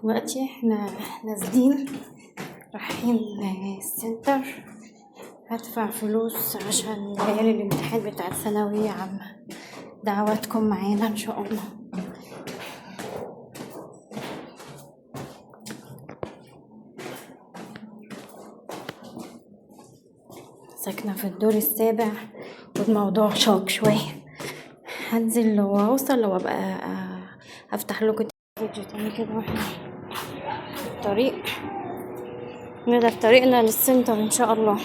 دلوقتي احنا نازلين رايحين السنتر، هدفع فلوس عشان ليالي الامتحان بتاع الثانوية عامة. دعواتكم معانا ان شاء الله. ساكنة في الدور السابع والموضوع شاق شوية. هنزل لو اوصل لو ابقى افتح لكم فيديو تاني كده واحنا في الطريق. ده في طريقنا للسنتر ان شاء الله.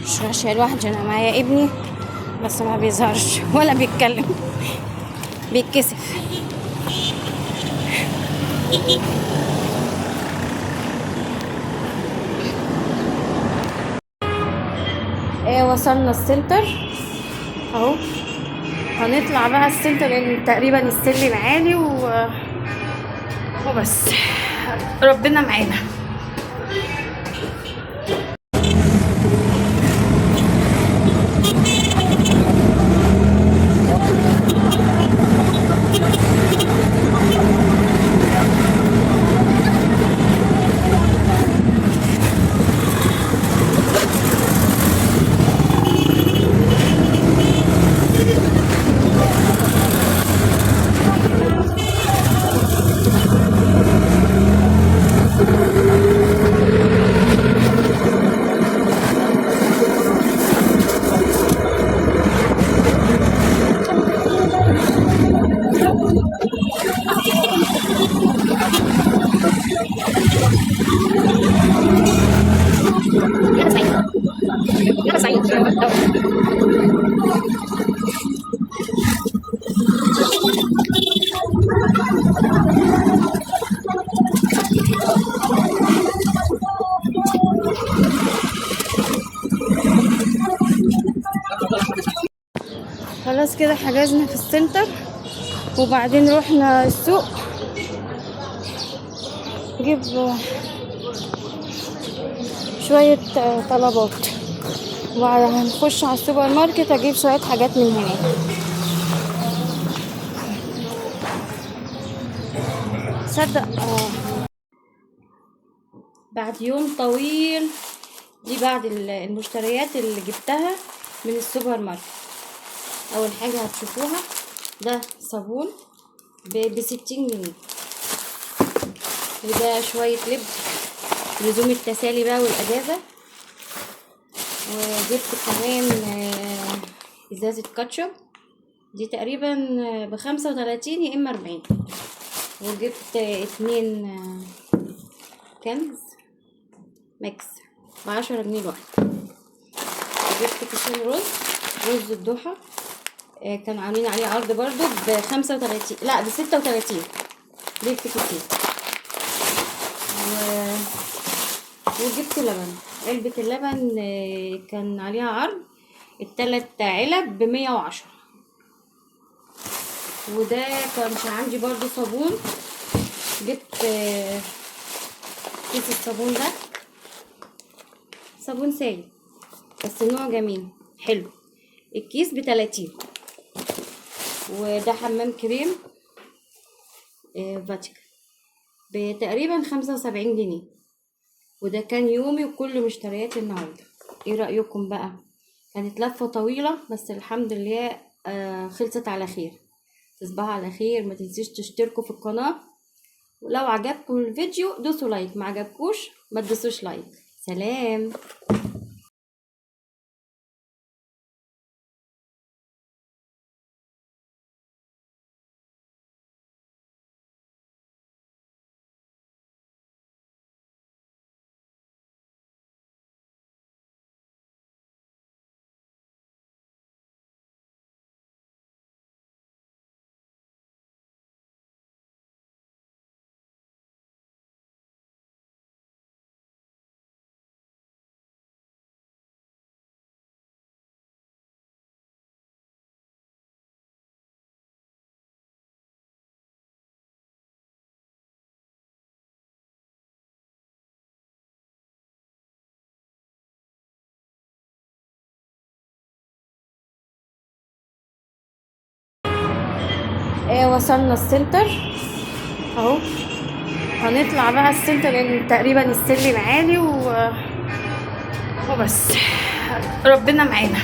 مش ماشية لوحدي، انا معايا ابني بس ما بيظهرش ولا بيتكلم، بيتكسف. وصلنا السنتر اهو. هنطلع بقى السنتر لان تقريبا السلم عالي وبس. ربنا معانا. خلاص كده حجزنا في السنتر وبعدين رحنا السوق نجيب شوية طلبات، وبعدين هنخش على السوبر ماركت اجيب شوية حاجات من هناك. صدق بعد يوم طويل دي بعد المشتريات اللي جبتها من السوبر ماركت. اول حاجة هتشوفوها ده صابون ب60 جنيه، وده شوية لب لزوم التسالي بقى والاجازة. وجبت كمان ازازة كاتشب دي تقريبا ب35 يا اما 40. وجبت 2 كنز ميكس ب10 جنيه الواحد. وجبت كيسين رز الضحى كانوا عاملين عليه عرض برضو ب35 لا ب36. جبت كيسين وجبت لبن. علبة اللبن كان عليها عرض ال3 علب ب110. وده كانش عندي برضو صابون. جبت كيس الصابون ده صابون سائل بس نوع جميل حلو. الكيس ب30. وده حمام كريم فاتيكا بتقريبا 75 جنيه. وده كان يومي وكل مشترياتي النهارده. ايه رأيكم بقى؟ كانت لفة طويلة بس الحمد لله خلصت على خير. تصبحوا على خير. ما تنسيش تشتركوا في القناة، ولو عجبكم الفيديو دوسوا لايك، ما عجبكوش ما تدوسوش لايك. سلام. وصلنا السنتر اهو. هنطلع بقى السنتر لان تقريبا السلم عالي وبس. ربنا معانا.